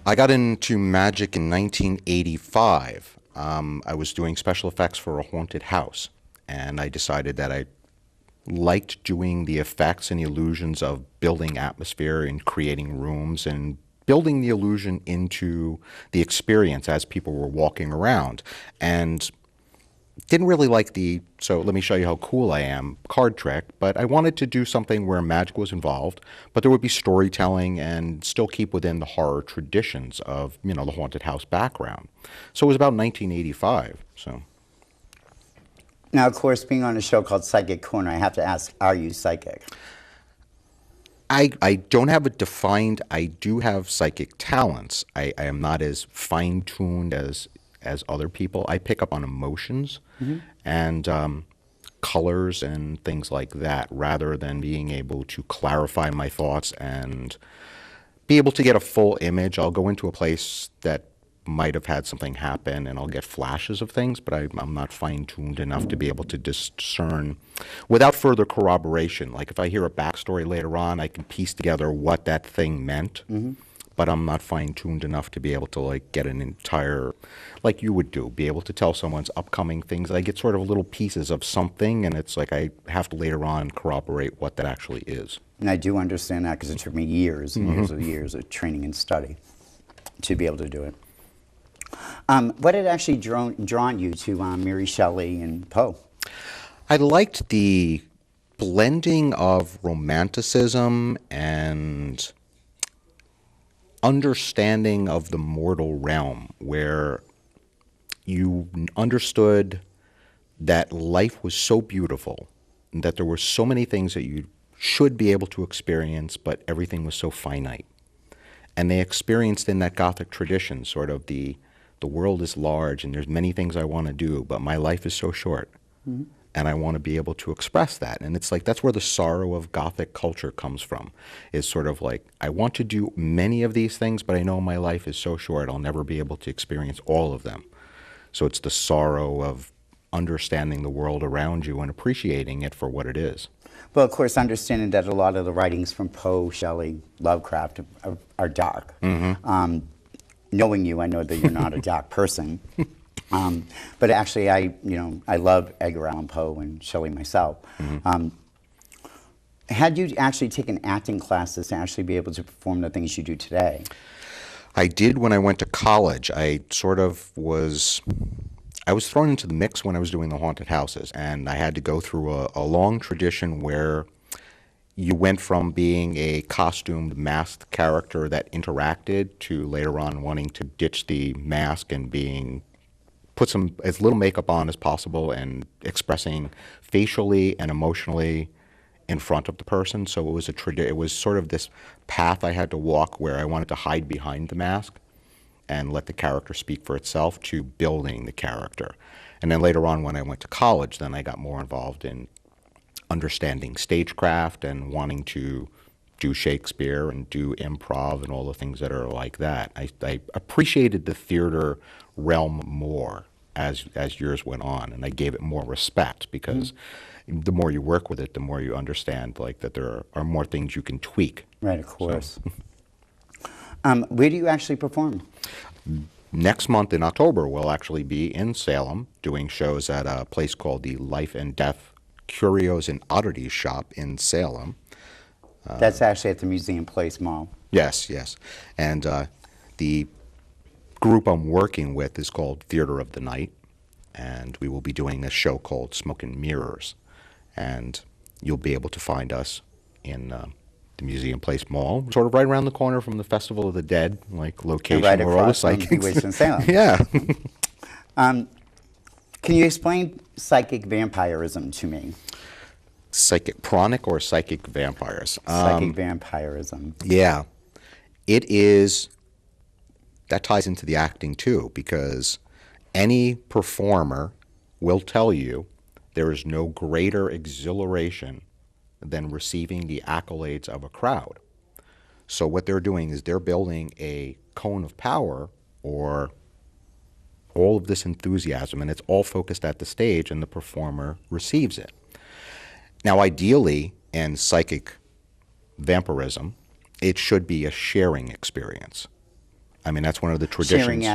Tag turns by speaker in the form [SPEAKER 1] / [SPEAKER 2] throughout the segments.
[SPEAKER 1] I got into magic in 1985. I was doing special effects for a haunted house, and I decided that I liked doing the effects and the illusions of building atmosphere and creating rooms and building the illusion into the experience as people were walking around. And didn't really like the, so let me show you how cool I am, card trick, but I wanted to do something where magic was involved, but there would be storytelling and still keep within the horror traditions of, the haunted house background. So it was about 1985, so.
[SPEAKER 2] Now, of course, being on a show called Psychic Corner, I have to ask, are you psychic?
[SPEAKER 1] I don't have it defined. I do have psychic talents. I am not as fine-tuned as other people. I pick up on emotions and colors and things like that, rather than being able to clarify my thoughts and be able to get a full image. I'll go into a place that might have had something happen and I'll get flashes of things, but I'm not fine-tuned enough to be able to discern without further corroboration. Like if I hear a backstory later on, I can piece together what that thing meant, but I'm not fine-tuned enough to be able to like get an entire, like you would do, be able to tell someone's upcoming things. I get sort of little pieces of something, and it's like I have to later on corroborate what that actually is.
[SPEAKER 2] And I do understand that because it took me years and years of training and study to be able to do it. What had actually drawn you to Mary Shelley and Poe?
[SPEAKER 1] I liked the blending of romanticism and understanding of the mortal realm, where you understood that life was so beautiful, and that there were so many things that you should be able to experience, but everything was so finite. And they experienced in that Gothic tradition sort of the world is large and there's many things I want to do, but my life is so short. And I want to be able to express that. And it's like, that's where the sorrow of Gothic culture comes from. Is sort of like, I want to do many of these things, but I know my life is so short, I'll never be able to experience all of them. So it's the sorrow of understanding the world around you and appreciating it for what it is.
[SPEAKER 2] Well, of course, understanding that a lot of the writings from Poe, Shelley, Lovecraft are dark. Knowing you, I know that you're not a dark person. But actually, I love Edgar Allan Poe and Shelley myself. Had you actually taken acting classes to actually be able to perform the things you do today?
[SPEAKER 1] I did when I went to college. I was thrown into the mix when I was doing the haunted houses, and I had to go through a long tradition where you went from being a costumed, masked character that interacted to later on wanting to ditch the mask and put as little makeup on as possible and expressing facially and emotionally in front of the person. So it was sort of this path I had to walk where I wanted to hide behind the mask and let the character speak for itself, to building the character. And then later on when I went to college, then I got more involved in understanding stagecraft and wanting to do Shakespeare and do improv and all the things that are like that. I appreciated the theater realm more as years went on, and I gave it more respect, because the more you work with it, the more you understand like that there are more things you can tweak.
[SPEAKER 2] Right, of course. Where do you actually perform?
[SPEAKER 1] Next month in October, we'll actually be in Salem doing shows at a place called the Life and Death Curios and Oddities Shop in Salem.
[SPEAKER 2] That's actually at the Museum Place Mall.
[SPEAKER 1] Yes. And the group I'm working with is called Theater of the Night, and we will be doing this show called Smoke and Mirrors. And you'll be able to find us in the Museum Place Mall, sort of right around the corner from the Festival of the Dead, like location
[SPEAKER 2] right
[SPEAKER 1] where all the
[SPEAKER 2] across from
[SPEAKER 1] psychics.
[SPEAKER 2] in Salem.
[SPEAKER 1] Yeah.
[SPEAKER 2] Can you explain psychic vampirism to me?
[SPEAKER 1] Psychic pranic or psychic vampires?
[SPEAKER 2] Psychic vampirism.
[SPEAKER 1] Yeah. It is, that ties into the acting too, because any performer will tell you there is no greater exhilaration than receiving the accolades of a crowd. So what they're doing is they're building a cone of power, or all of this enthusiasm, and it's all focused at the stage, and the performer receives it. Now, ideally, in psychic vampirism, it should be a sharing experience. I mean, that's one of the traditions.
[SPEAKER 2] Sharing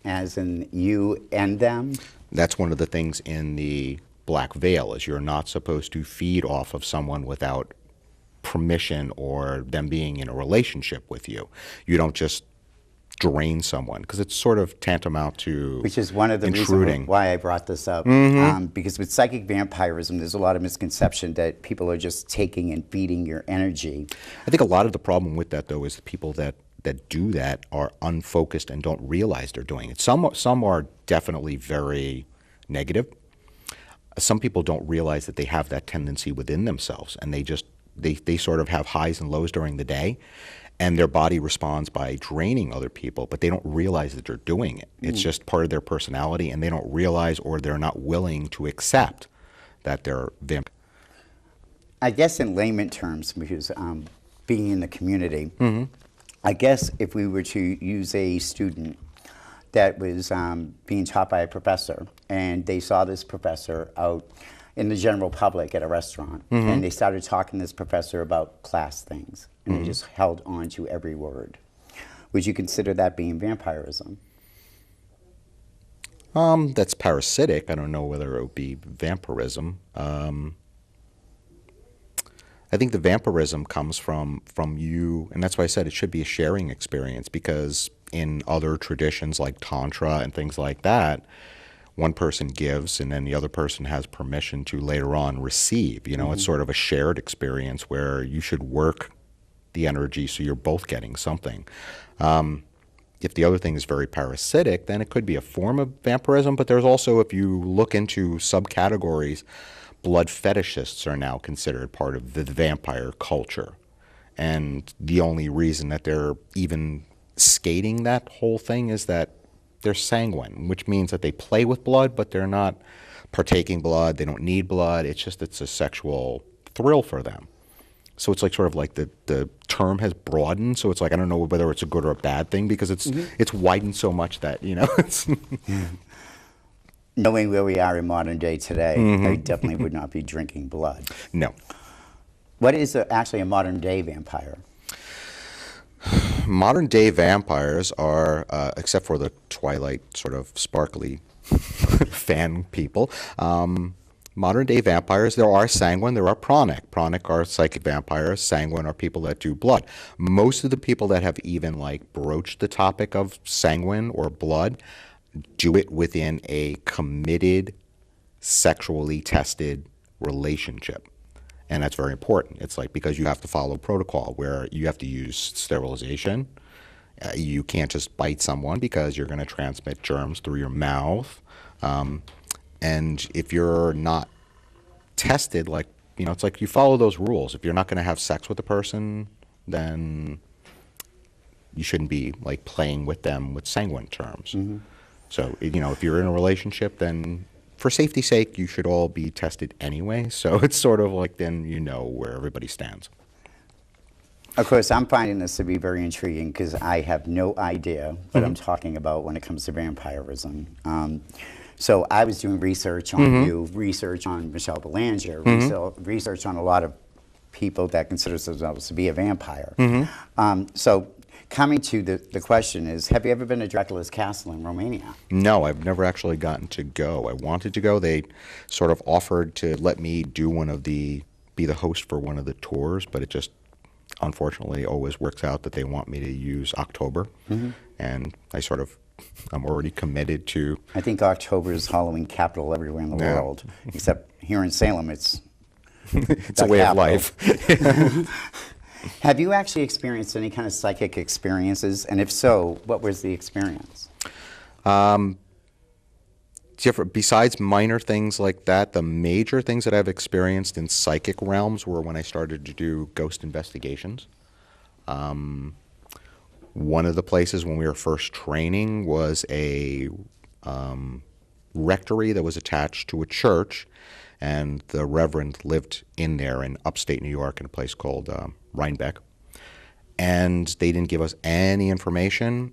[SPEAKER 2] as in you and them?
[SPEAKER 1] That's one of the things in the black veil is you're not supposed to feed off of someone without permission or them being in a relationship with you. You don't just drain someone because it's sort of tantamount to
[SPEAKER 2] Which is one of the
[SPEAKER 1] intruding.
[SPEAKER 2] reasons why I brought this up. Because with psychic vampirism, there's a lot of misconception that people are just taking and feeding your energy.
[SPEAKER 1] I think a lot of the problem with that, though, is the people that do that are unfocused and don't realize they're doing it. Some are definitely very negative. Some people don't realize that they have that tendency within themselves, and they sort of have highs and lows during the day, and their body responds by draining other people, but they don't realize that they're doing it. It's just part of their personality, and they don't realize or they're not willing to accept that they're vamp.
[SPEAKER 2] I guess in layman terms, because being in the community, I guess if we were to use a student that was being taught by a professor, and they saw this professor out in the general public at a restaurant, and they started talking to this professor about class things, and they just held on to every word. Would you consider that being vampirism?
[SPEAKER 1] That's parasitic. I don't know whether it would be vampirism. I think the vampirism comes from you, and that's why I said it should be a sharing experience, because in other traditions like Tantra and things like that, one person gives and then the other person has permission to later on receive. You know, it's sort of a shared experience where you should work the energy so you're both getting something. If the other thing is very parasitic, then it could be a form of vampirism, but there's also, if you look into subcategories, blood fetishists are now considered part of the vampire culture. And the only reason that they're even skating that whole thing is that they're sanguine, which means that they play with blood, but they're not partaking blood. They don't need blood. It's just it's a sexual thrill for them. So it's like sort of like the term has broadened. So it's like I don't know whether it's a good or a bad thing because it's widened so much that, you know. It's
[SPEAKER 2] Knowing where we are in modern day today, I definitely would not be drinking blood.
[SPEAKER 1] No.
[SPEAKER 2] What is actually a modern day vampire?
[SPEAKER 1] Modern day vampires are, except for the Twilight sort of sparkly fan people, modern day vampires, there are sanguine, there are pranic. Pranic are psychic vampires, sanguine are people that do blood. Most of the people that have even like broached the topic of sanguine or blood do it within a committed, sexually tested relationship. And that's very important. It's like because you have to follow protocol where you have to use sterilization. You can't just bite someone because you're going to transmit germs through your mouth. And if you're not tested, like, you know, it's like you follow those rules. If you're not going to have sex with a person, then you shouldn't be like playing with them with sanguine terms. So, you know, if you're in a relationship, then for safety's sake, you should all be tested anyway. So it's sort of like then you know where everybody stands.
[SPEAKER 2] Of course, I'm finding this to be very intriguing because I have no idea what I'm talking about when it comes to vampirism. So I was doing research on you, research on Michelle Belanger, research on a lot of people that consider themselves to be a vampire. So coming to the question is, have you ever been to Dracula's Castle in Romania?
[SPEAKER 1] No, I've never actually gotten to go. I wanted to go. They sort of offered to let me do be the host for one of the tours, but it just unfortunately always works out that they want me to use October. And I'm already committed to.
[SPEAKER 2] I think October is Halloween capital everywhere in the world, except here in Salem, it's
[SPEAKER 1] it's a way of life.
[SPEAKER 2] Have you actually experienced any kind of psychic experiences? And if so, what was the experience?
[SPEAKER 1] Besides minor things like that, the major things that I've experienced in psychic realms were when I started to do ghost investigations. One of the places when we were first training was a rectory that was attached to a church, and the reverend lived in there in upstate New York in a place called Rhinebeck. And they didn't give us any information,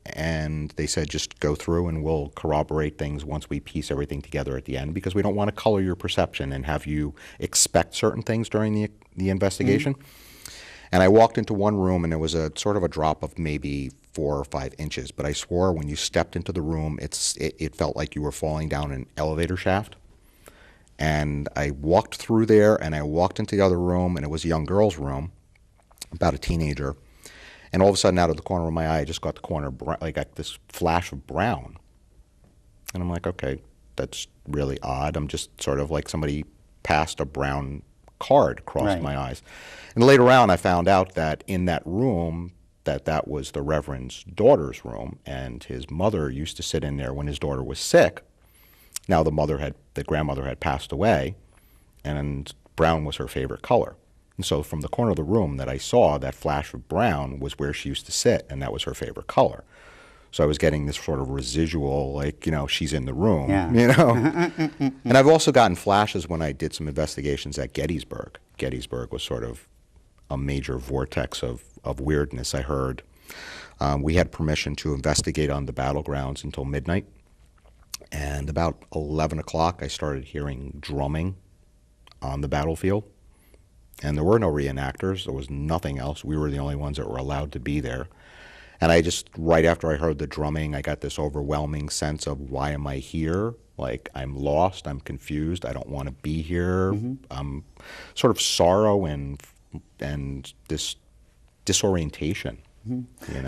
[SPEAKER 1] and they said just go through and we'll corroborate things once we piece everything together at the end, because we don't want to color your perception and have you expect certain things during the investigation. And I walked into one room, and it was a sort of a drop of maybe 4 or 5 inches. But I swore when you stepped into the room, it felt like you were falling down an elevator shaft. And I walked through there, and I walked into the other room, and it was a young girl's room, about a teenager. And all of a sudden, out of the corner of my eye, I just got the corner, like got this flash of brown. And I'm like, okay, that's really odd. I'm just sort of like somebody passed a brown card across my eyes. And later on, I found out that in that room, that was the Reverend's daughter's room, and his mother used to sit in there when his daughter was sick. Now the grandmother had passed away, and brown was her favorite color. And so from the corner of the room that I saw, that flash of brown was where she used to sit, and that was her favorite color. So I was getting this sort of residual, like, she's in the room, And I've also gotten flashes when I did some investigations at Gettysburg. Gettysburg was sort of a major vortex of weirdness, I heard. We had permission to investigate on the battlegrounds until midnight. And about 11 o'clock, I started hearing drumming on the battlefield. And there were no reenactors. There was nothing else. We were the only ones that were allowed to be there. And I just, right after I heard the drumming, I got this overwhelming sense of, why am I here? Like, I'm lost, I'm confused, I don't want to be here. Sort of sorrow and this disorientation.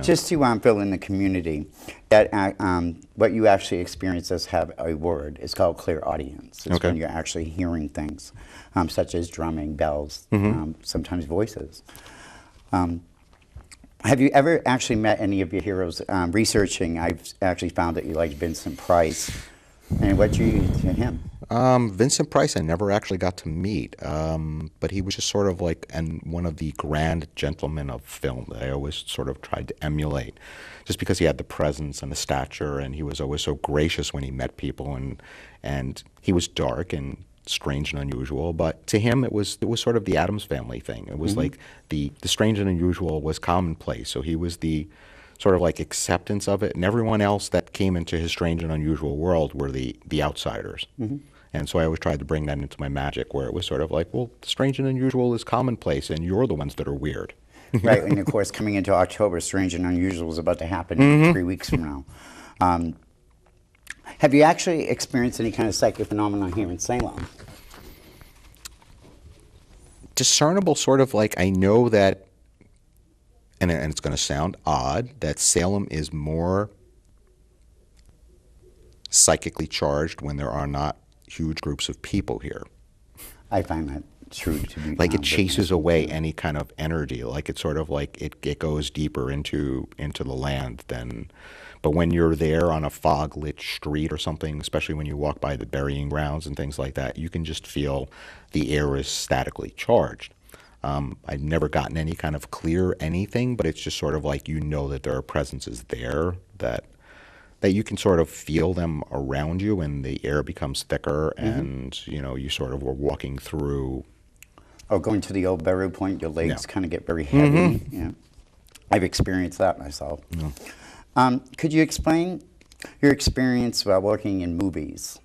[SPEAKER 2] Just to fill in the community, that what you actually experience as have a word is called clairaudience. It's when you're actually hearing things, such as drumming, bells, sometimes voices. Have you ever actually met any of your heroes? Researching, I've actually found that you liked Vincent Price. And what drew you to him?
[SPEAKER 1] Vincent Price I never actually got to meet, but he was just sort of like one of the grand gentlemen of film that I always sort of tried to emulate, just because he had the presence and the stature, and he was always so gracious when he met people, and he was dark and strange and unusual, but to him it was sort of the Addams Family thing. It was like the strange and unusual was commonplace, so he was the sort of like acceptance of it, and everyone else that came into his strange and unusual world were the outsiders. And so I always tried to bring that into my magic, where it was sort of like, well, the strange and unusual is commonplace, and you're the ones that are weird.
[SPEAKER 2] Right, and of course, coming into October, strange and unusual is about to happen in 3 weeks from now. Have you actually experienced any kind of psychic phenomenon here in Salem?
[SPEAKER 1] Discernible, sort of like, I know that, and it's going to sound odd, that Salem is more psychically charged when there are not huge groups of people here.
[SPEAKER 2] I find that true to be.
[SPEAKER 1] Like, it chases away any kind of energy. Like, it's sort of like it goes deeper into the land than. But when you're there on a fog-lit street or something, especially when you walk by the burying grounds and things like that, you can just feel the air is statically charged. I've never gotten any kind of clear anything, but it's just sort of like, that there are presences there that you can sort of feel them around you, and the air becomes thicker, and you sort of were walking through.
[SPEAKER 2] Or going to the old burial point, your legs kind of get very heavy. Yeah, I've experienced that myself. Could you explain your experience while working in movies?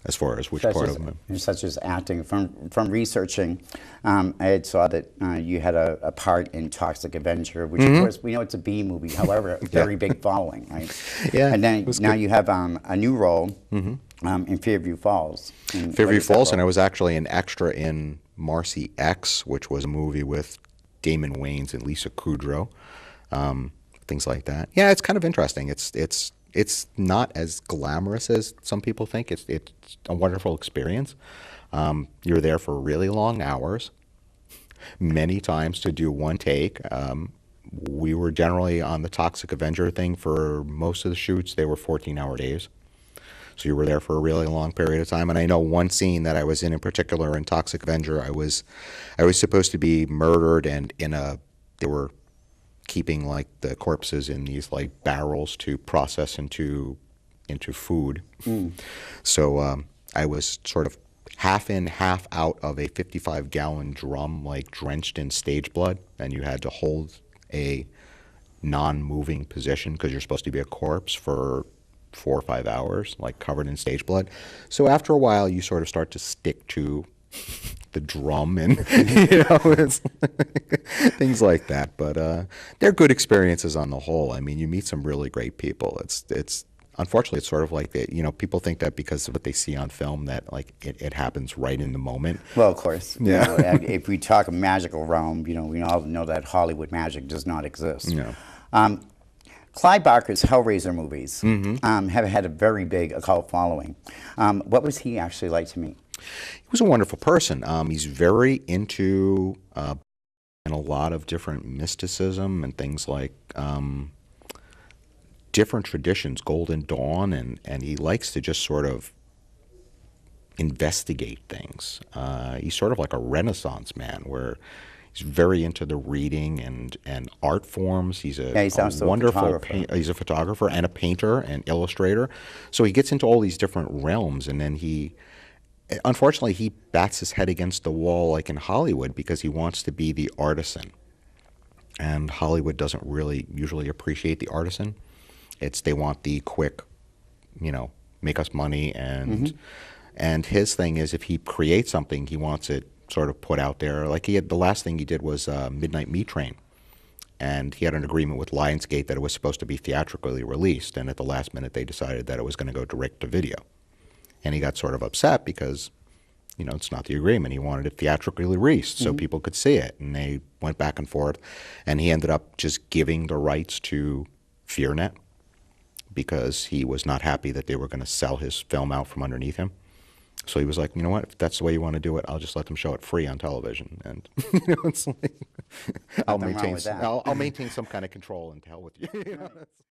[SPEAKER 1] As far as which part of them?
[SPEAKER 2] Such as acting. From researching, I had saw that you had a part in Toxic Avenger, which of course we know it's a B movie, however, a very big following, right?
[SPEAKER 1] Yeah.
[SPEAKER 2] And then now you have a new role in Fairview Falls.
[SPEAKER 1] Fairview Falls, and I was actually an extra in Marcy X, which was a movie with Damon Wayans and Lisa Kudrow, things like that. Yeah, it's kind of interesting. It's not as glamorous as some people think. It's a wonderful experience. You're there for really long hours, many times to do one take. We were generally on the Toxic Avenger thing for most of the shoots. They were 14-hour days. So you were there for a really long period of time. And I know one scene that I was in particular in Toxic Avenger, I was supposed to be murdered, and they were keeping like the corpses in these like barrels to process into food. So I was sort of half in, half out of a 55-gallon drum, like drenched in stage blood, and you had to hold a non-moving position because you're supposed to be a corpse for 4 or 5 hours, like covered in stage blood. So after a while, you sort of start to stick to the drum and it's things like that. But they're good experiences on the whole. I mean, you meet some really great people. It's unfortunately it's sort of like that. People think that because of what they see on film that like it happens right in the moment.
[SPEAKER 2] Well, of course.
[SPEAKER 1] Yeah.
[SPEAKER 2] If we talk a magical realm, we all know that Hollywood magic does not exist.
[SPEAKER 1] Yeah.
[SPEAKER 2] Clive Barker's Hellraiser movies have had a very big occult following. What was he actually like to meet?
[SPEAKER 1] He was a wonderful person. He's very into and a lot of different mysticism and things like different traditions, Golden Dawn, and he likes to just sort of investigate things. He's sort of like a Renaissance man where he's very into the reading and art forms. He's
[SPEAKER 2] He's also
[SPEAKER 1] wonderful
[SPEAKER 2] a photographer.
[SPEAKER 1] he's a photographer and a painter and illustrator. So he gets into all these different realms, and then unfortunately, he bats his head against the wall like in Hollywood because he wants to be the artisan. And Hollywood doesn't really usually appreciate the artisan. They want the quick, make us money. And his thing is if he creates something, he wants it sort of put out there. Like the last thing he did was Midnight Meat Train. And he had an agreement with Lionsgate that it was supposed to be theatrically released. And at the last minute, they decided that it was going to go direct to video. And he got sort of upset because, it's not the agreement. He wanted it theatrically released so people could see it. And they went back and forth. And he ended up just giving the rights to FearNet because he was not happy that they were going to sell his film out from underneath him. So he was like, you know what, if that's the way you want to do it, I'll just let them show it free on television. And it's like, I'll
[SPEAKER 2] Nothing wrong
[SPEAKER 1] maintain,
[SPEAKER 2] with that.
[SPEAKER 1] I'll maintain some kind of control and hell with you.